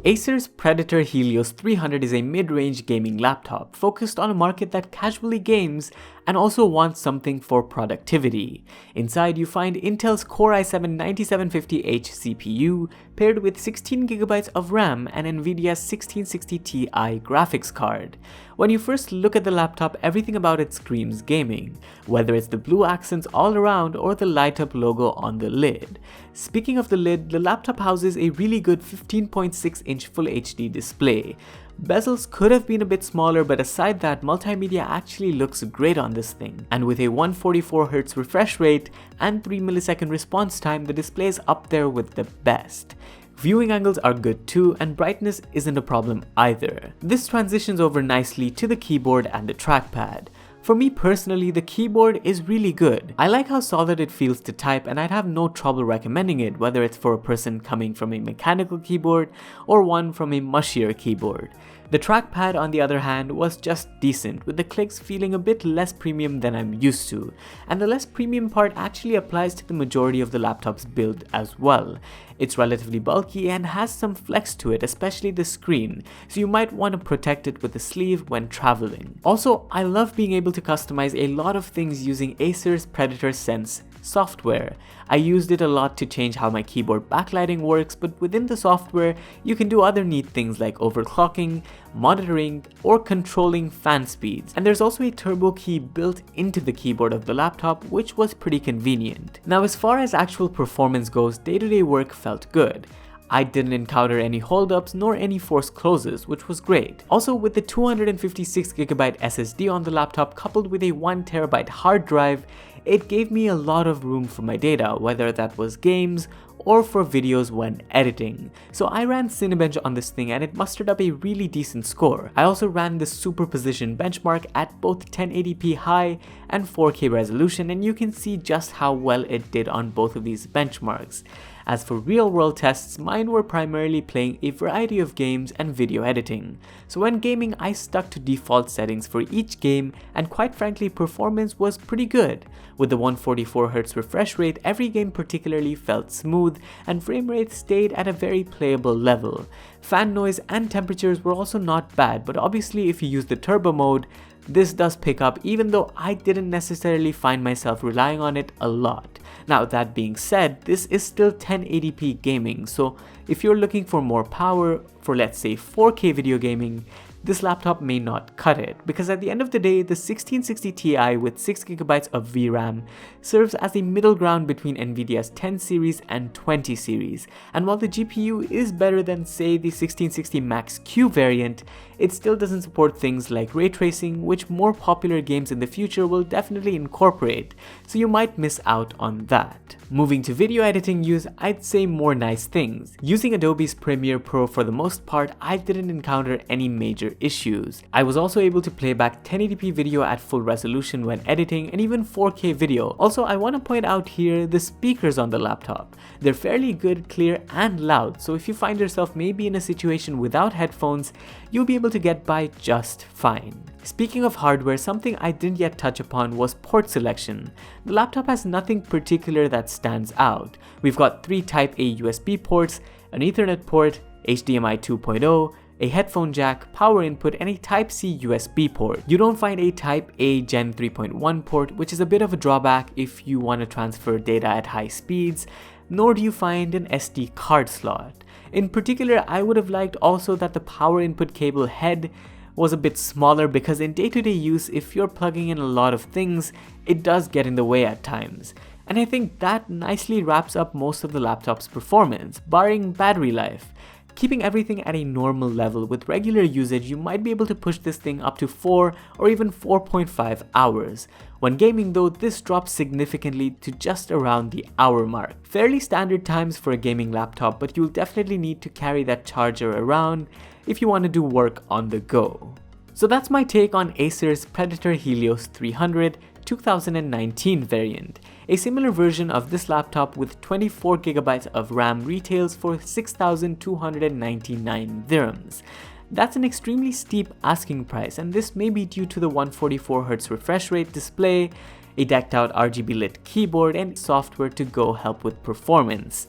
Acer's Predator Helios 300 is a mid-range gaming laptop focused on a market that casually games and also wants something for productivity. Inside you find Intel's Core i7-9750H CPU paired with 16GB of RAM and Nvidia's 1660 Ti graphics card. When you first look at the laptop, everything about it screams gaming, whether it's the blue accents all around or the light-up logo on the lid. Speaking of the lid, the laptop houses a really good 15.6-inch Full HD display. Bezels could have been a bit smaller, but aside that, multimedia actually looks great on this thing. And with a 144Hz refresh rate and 3ms response time, the display is up there with the best. Viewing angles are good too, and brightness isn't a problem either. This transitions over nicely to the keyboard and the trackpad. For me personally, the keyboard is really good. I like how solid it feels to type, and I'd have no trouble recommending it, whether it's for a person coming from a mechanical keyboard or one from a mushier keyboard. The trackpad, on the other hand, was just decent, with the clicks feeling a bit less premium than I'm used to, and the less premium part actually applies to the majority of the laptop's build as well. It's relatively bulky and has some flex to it, especially the screen, so you might want to protect it with a sleeve when traveling. Also, I love being able to customize a lot of things using Acer's Predator Sense software. I used it a lot to change how my keyboard backlighting works, but within the software, you can do other neat things like overclocking, monitoring, or controlling fan speeds. And there's also a turbo key built into the keyboard of the laptop, which was pretty convenient. Now, as far as actual performance goes, day-to-day work felt good. I didn't encounter any holdups nor any forced closes, which was great. Also, with the 256GB SSD on the laptop coupled with a 1TB hard drive, it gave me a lot of room for my data, whether that was games or for videos when editing. So I ran Cinebench on this thing and it mustered up a really decent score. I also ran the superposition benchmark at both 1080p high and 4K resolution, and you can see just how well it did on both of these benchmarks. As for real-world tests, mine were primarily playing a variety of games and video editing. So when gaming, I stuck to default settings for each game, and quite frankly, performance was pretty good. With the 144Hz refresh rate, every game particularly felt smooth, and frame rate stayed at a very playable level. Fan noise and temperatures were also not bad, but obviously if you use the turbo mode, this does pick up, even though I didn't necessarily find myself relying on it a lot. Now, that being said, this is still 1080p gaming, so if you're looking for more power for, let's say, 4K video gaming, this laptop may not cut it, because at the end of the day, the 1660 Ti with 6GB of VRAM serves as a middle ground between Nvidia's 10 series and 20 series, and while the GPU is better than, say, the 1660 Max-Q variant, it still doesn't support things like ray tracing, which more popular games in the future will definitely incorporate, so you might miss out on that. Moving to video editing use, I'd say more nice things. Using Adobe's Premiere Pro for the most part, I didn't encounter any major issues. I was also able to play back 1080p video at full resolution when editing, and even 4K video. Also, I want to point out here the speakers on the laptop. They're fairly good, clear, and loud, so if you find yourself maybe in a situation without headphones, you'll be able to get by just fine. Speaking of hardware, something I didn't yet touch upon was port selection. The laptop has nothing particular that stands out. We've got 3 Type A USB ports, an Ethernet port, HDMI 2.0, a headphone jack, power input, and a Type C USB port. You don't find a Type A Gen 3.1 port, which is a bit of a drawback if you want to transfer data at high speeds, nor do you find an SD card slot. In particular, I would have liked also that the power input cable head was a bit smaller, because in day-to-day use, if you're plugging in a lot of things, it does get in the way at times. And I think that nicely wraps up most of the laptop's performance, barring battery life. Keeping everything at a normal level with regular usage, you might be able to push this thing up to 4 or even 4.5 hours. When gaming though, this drops significantly to just around the hour mark. Fairly standard times for a gaming laptop, but you'll definitely need to carry that charger around if you want to do work on the go. So that's my take on Acer's Predator Helios 300 2019 variant. A similar version of this laptop with 24GB of RAM retails for 6,299 dirhams. That's an extremely steep asking price, and this may be due to the 144Hz refresh rate display, a decked out RGB lit keyboard, and software to go help with performance.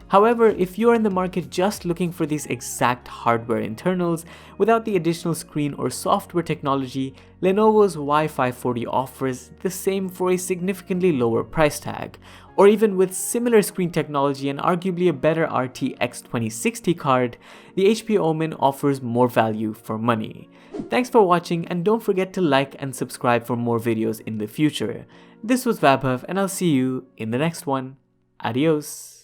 However, if you're in the market just looking for these exact hardware internals without the additional screen or software technology, Lenovo's Y540 offers the same for a significantly lower price tag. Or even with similar screen technology and arguably a better RTX 2060 card, the HP Omen offers more value for money. Thanks for watching, and don't forget to like and subscribe for more videos in the future. This was Vaibhav, and I'll see you in the next one. Adios.